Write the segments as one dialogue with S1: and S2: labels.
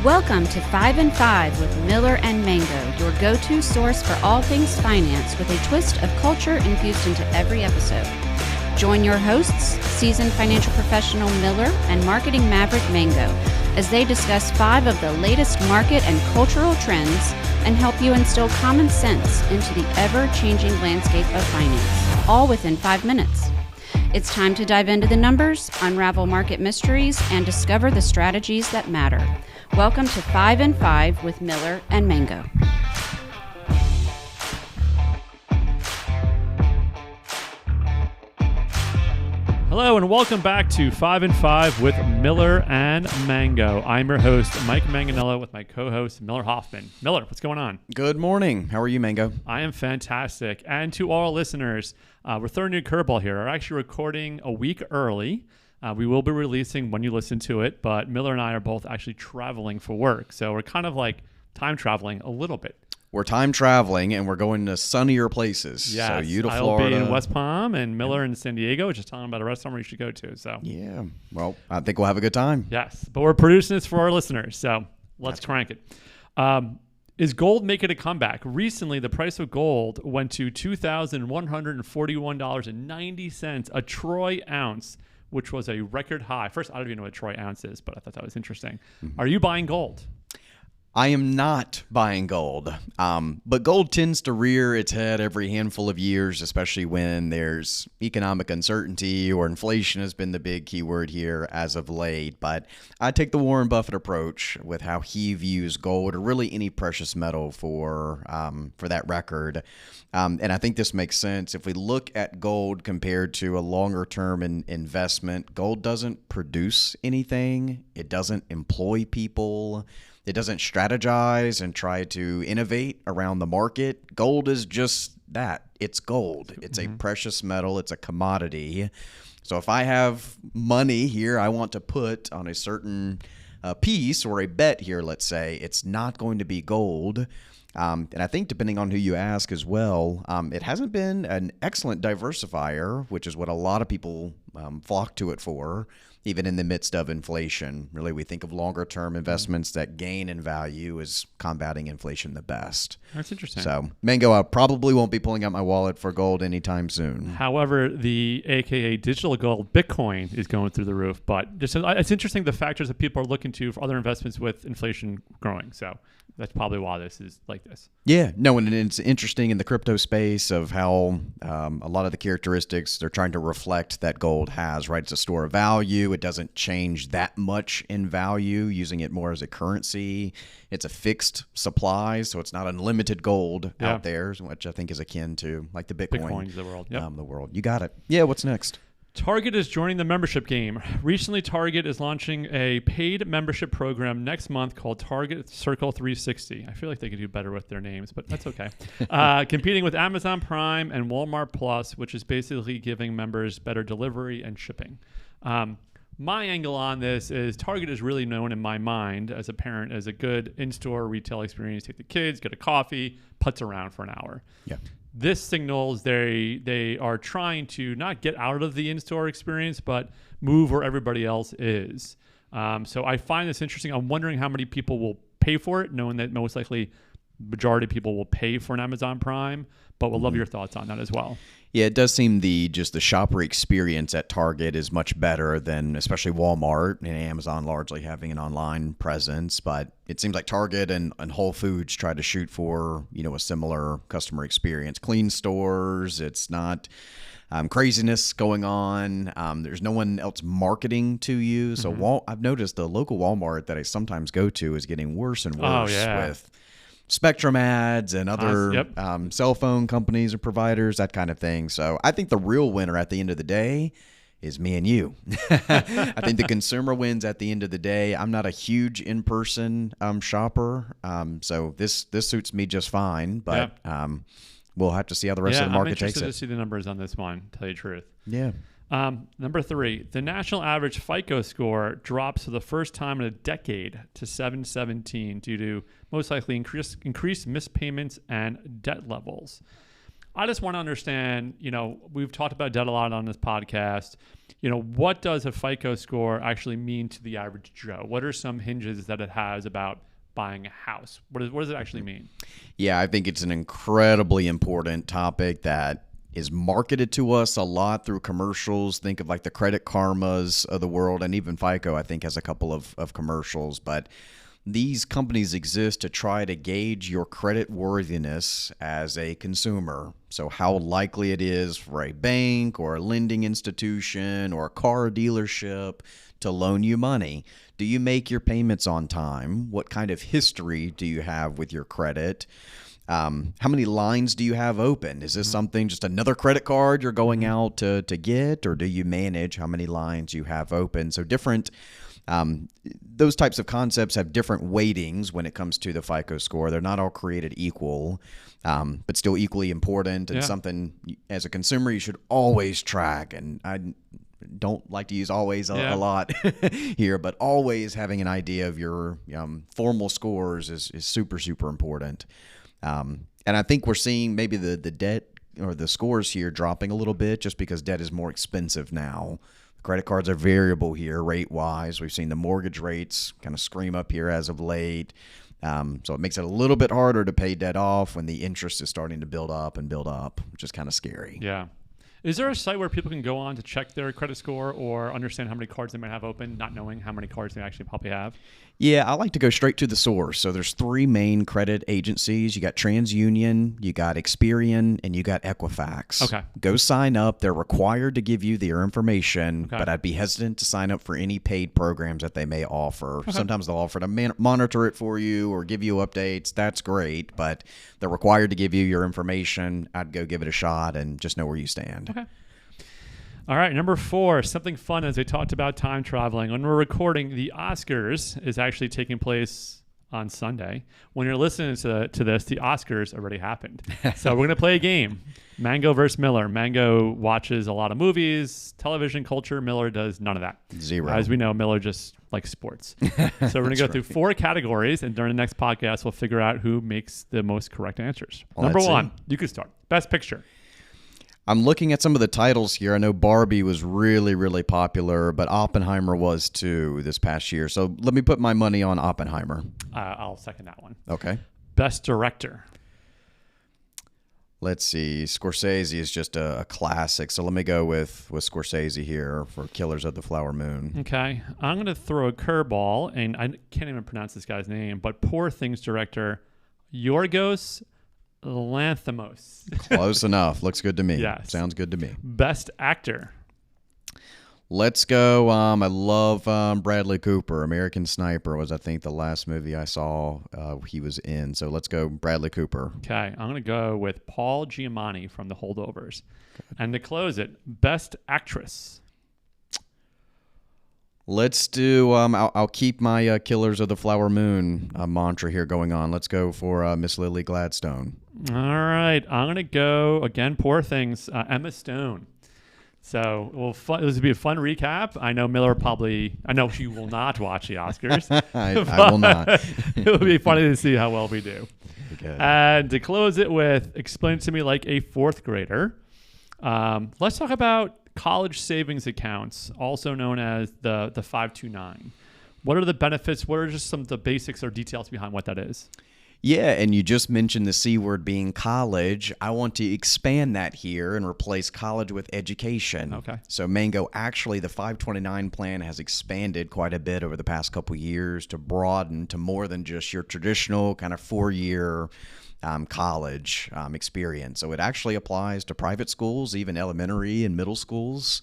S1: Welcome to 5 and 5 with Miller and Mango, your go-to source for all things finance with a twist of culture infused into every episode. Join your hosts, seasoned financial professional Miller and marketing maverick Mango, as they discuss 5 of the latest market and cultural trends and help you instill common sense into the ever-changing landscape of finance, all within 5 minutes. It's time to dive into the numbers, unravel market mysteries, and discover the strategies that matter. Welcome to 5 and 5 with Miller and Mango.
S2: Hello and welcome back to 5 and 5 with Miller and Mango. I'm your host, Mike Manganello, with my co-host, Miller Hoffman. Miller, what's going on?
S3: Good morning. How are you, Mango?
S2: I am fantastic. And to all listeners, we're throwing a new curveball here. We're actually recording a week early. We will be releasing when you listen to it, but Miller and I are both actually traveling for work. So we're kind of like time traveling a little bit.
S3: We're time traveling and we're going to sunnier places.
S2: Yes,
S3: so you to
S2: I'll
S3: Florida.
S2: be in West Palm and Miller in San Diego, just telling them about a restaurant where you should go to. So
S3: yeah, well, I think we'll have a good time.
S2: Yes, but we're producing this for our listeners, so let's crank it. Is gold making a comeback? Recently, the price of gold went to $2,141.90 a troy ounce, which was a record high. First, I don't even know what a troy ounce is, but I thought that was interesting. Mm-hmm. Are you buying gold?
S3: I am not buying gold, but gold tends to rear its head every handful of years, especially when there's economic uncertainty or inflation has been the big keyword here as of late. But I take the Warren Buffett approach with how he views gold, or really any precious metal for that record. And I think this makes sense. If we look at gold compared to a longer-term investment, gold doesn't produce anything. It doesn't employ people. It doesn't strategize and try to innovate around the market. Gold is just that. It's gold. It's a precious metal. It's a commodity. So if I have money here I want to put on a certain piece or a bet here, let's say, it's not going to be gold. And I think depending on who you ask as well, it hasn't been an excellent diversifier, which is what a lot of people flock to it for, even in the midst of inflation. Really, we think of longer-term investments that gain in value as combating inflation the best.
S2: That's interesting.
S3: So, Mango, I probably won't be pulling out my wallet for gold anytime soon.
S2: However, the AKA digital gold, Bitcoin, is going through the roof. But just it's interesting the factors that people are looking to for other investments with inflation growing. So that's probably why this is like this.
S3: Yeah, no, and it's interesting in the crypto space of how a lot of the characteristics they're trying to reflect that gold has, right? It's a store of value. It doesn't change that much in value, using it more as a currency. It's a fixed supply, so it's not unlimited gold out there, which I think is akin to like the Bitcoins
S2: of the world. Yep.
S3: The world. You got it. Yeah, what's next?
S2: Target is joining the membership game. Recently, Target is launching a paid membership program next month called Target Circle 360. I feel like they could do better with their names, but that's okay. Competing with Amazon Prime and Walmart Plus, which is basically giving members better delivery and shipping. My angle on this is Target is really known in my mind as a parent as a good in-store retail experience. Take the kids, get a coffee, putz around for an hour.
S3: Yeah.
S2: This signals they are trying to not get out of the in-store experience, but move where everybody else is. So I find this interesting. I'm wondering how many people will pay for it, knowing that most likely majority of people will pay for an Amazon Prime, but we'll love your thoughts on that as well.
S3: Yeah, it does seem the shopper experience at Target is much better than especially Walmart and Amazon largely having an online presence. But it seems like Target and Whole Foods try to shoot for, a similar customer experience. Clean stores, it's not craziness going on. There's no one else marketing to you. So I've noticed the local Walmart that I sometimes go to is getting worse and worse with Spectrum ads and other cell phone companies or providers, that kind of thing. So I think the real winner at the end of the day is me and you. I think the consumer wins at the end of the day. I'm not a huge in-person shopper, so this suits me just fine. But we'll have to see how the rest of the market takes it.
S2: I'm interested to see the numbers on this one, to tell you the truth.
S3: Yeah.
S2: Number 3, the national average FICO score drops for the first time in a decade to 717 due to most likely increased missed payments and debt levels. I just want to understand, we've talked about debt a lot on this podcast. What does a FICO score actually mean to the average Joe? What are some hinges that it has about buying a house? What does it actually mean?
S3: Yeah, I think it's an incredibly important topic that is marketed to us a lot through commercials. Think of like the Credit Karmas of the world, and even FICO, I think, has a couple of commercials. But these companies exist to try to gauge your credit worthiness as a consumer. So how likely it is for a bank or a lending institution or a car dealership to loan you money. Do you make your payments on time? What kind of history do you have with your credit? How many lines do you have open? Is this something, just another credit card you're going out to get, or do you manage how many lines you have open? So different, those types of concepts have different weightings when it comes to the FICO score. They're not all created equal, but still equally important, and something as a consumer you should always track. And I don't like to use always a lot here, but always having an idea of your formal scores is super, super important. And I think we're seeing maybe the debt or the scores here dropping a little bit just because debt is more expensive now. Credit cards are variable here rate-wise. We've seen the mortgage rates kind of scream up here as of late. So it makes it a little bit harder to pay debt off when the interest is starting to build up, which is kind of scary.
S2: Yeah. Is there a site where people can go on to check their credit score or understand how many cards they might have open, not knowing how many cards they actually probably have?
S3: Yeah, I like to go straight to the source. So there's three main credit agencies. You got TransUnion, you got Experian, and you got Equifax.
S2: Okay.
S3: Go sign up. They're required to give you their information, but I'd be hesitant to sign up for any paid programs that they may offer. Okay. Sometimes they'll offer to monitor it for you or give you updates. That's great, but they're required to give you your information. I'd go give it a shot and just know where you stand.
S2: Okay. All right, number 4, something fun as we talked about time traveling. When we're recording, the Oscars is actually taking place on Sunday. When you're listening to this, the Oscars already happened. So we're going to play a game, Mango versus Miller. Mango watches a lot of movies, television culture. Miller does none of that.
S3: Zero.
S2: As we know, Miller just likes sports. So we're going to go through 4 categories, and during the next podcast, we'll figure out who makes the most correct answers.
S3: Well,
S2: number 1, you can start. Best Picture.
S3: I'm looking at some of the titles here. I know Barbie was really, really popular, but Oppenheimer was too this past year. So let me put my money on Oppenheimer.
S2: I'll second that one.
S3: Okay.
S2: Best Director.
S3: Let's see. Scorsese is just a classic. So let me go with Scorsese here for Killers of the Flower Moon.
S2: Okay. I'm going to throw a curveball, and I can't even pronounce this guy's name, but Poor Things director Yorgos Lanthimos.
S3: Close enough. Looks good to me.
S2: Yes.
S3: Sounds good to me.
S2: Best Actor.
S3: Let's go. I love Bradley Cooper. American Sniper was, I think, the last movie I saw he was in. So let's go Bradley Cooper.
S2: Okay. I'm going to go with Paul Giamatti from The Holdovers. Okay. And to close it, Best Actress.
S3: Let's do, I'll keep my Killers of the Flower Moon mantra here going on. Let's go for Miss Lily Gladstone.
S2: All right. I'm going to go, again, Poor Things, Emma Stone. So this will be a fun recap. I know I know she will not watch the Oscars.
S3: I will not.
S2: It will be funny to see how well we do.
S3: Good.
S2: And to close it with, explain it to me like a 4th grader. Let's talk about college savings accounts, also known as the 529. What are the benefits? What are just some of the basics or details behind what that is?
S3: Yeah, and you just mentioned the C word being college. I want to expand that here and replace college with education.
S2: Okay.
S3: So Mango, actually the 529 plan has expanded quite a bit over the past couple years to broaden to more than just your traditional kind of 4-year college experience. So it actually applies to private schools, even elementary and middle schools,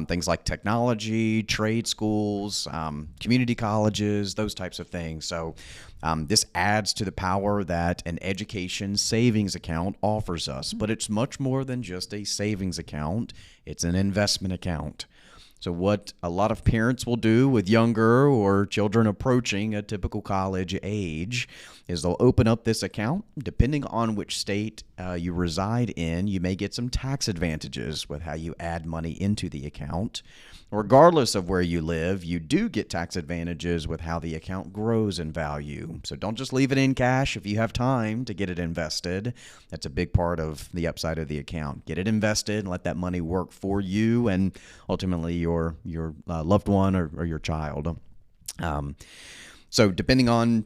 S3: things like technology, trade schools, community colleges, those types of things. So this adds to the power that an education savings account offers us, but it's much more than just a savings account. It's an investment account. So what a lot of parents will do with younger or children approaching a typical college age is they'll open up this account. Depending on which state you reside in, you may get some tax advantages with how you add money into the account. Regardless of where you live, you do get tax advantages with how the account grows in value. So don't just leave it in cash if you have time to get it invested. That's a big part of the upside of the account. Get it invested and let that money work for you and ultimately your loved one or your child. So depending on,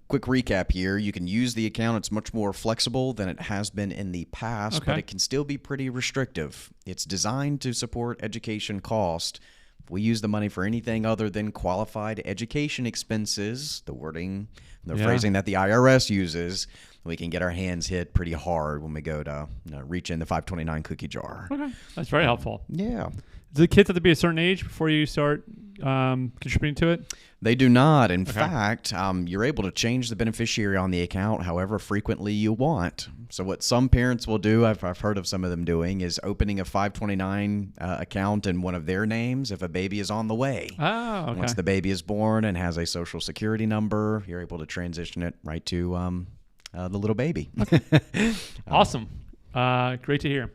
S3: quick recap here, you can use the account. It's much more flexible than it has been in the past, but it can still be pretty restrictive. It's designed to support education cost. If we use the money for anything other than qualified education expenses, the wording, the phrasing that the IRS uses, we can get our hands hit pretty hard when we go to reach in the 529 cookie jar.
S2: Okay, that's very helpful.
S3: Yeah.
S2: Do the kids have to be a certain age before you start contributing to it?
S3: They do not. In fact, you're able to change the beneficiary on the account however frequently you want. So what some parents will do, I've heard of some of them doing, is opening a 529 account in one of their names if a baby is on the way.
S2: Oh, okay.
S3: Once the baby is born and has a social security number, you're able to transition it right to the little baby.
S2: Awesome. Great to hear.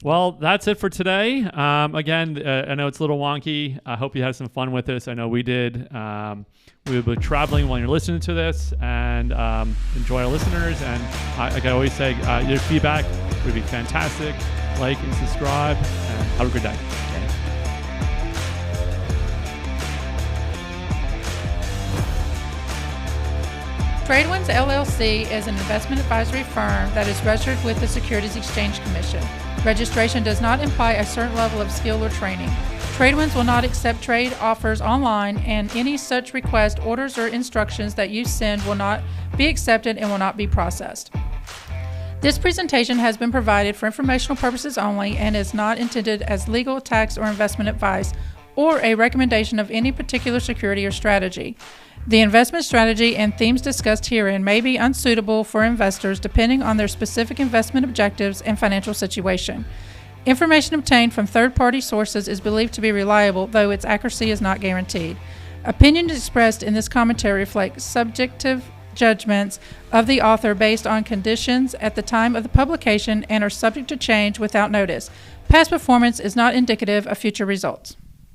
S2: Well, that's it for today. Again, I know it's a little wonky. I hope you had some fun with this. I know we did. We will be traveling while you're listening to this, and enjoy our listeners. And like I always say, your feedback would be fantastic. Like and subscribe, and have a good day.
S4: TradeWinds LLC is an investment advisory firm that is registered with the Securities Exchange Commission. Registration does not imply a certain level of skill or training. TradeWinds will not accept trade offers online, and any such request, orders, or instructions that you send will not be accepted and will not be processed. This presentation has been provided for informational purposes only and is not intended as legal, tax, or investment advice or a recommendation of any particular security or strategy. The investment strategy and themes discussed herein may be unsuitable for investors depending on their specific investment objectives and financial situation. Information obtained from third-party sources is believed to be reliable, though its accuracy is not guaranteed. Opinions expressed in this commentary reflect subjective judgments of the author based on conditions at the time of the publication and are subject to change without notice. Past performance is not indicative of future results.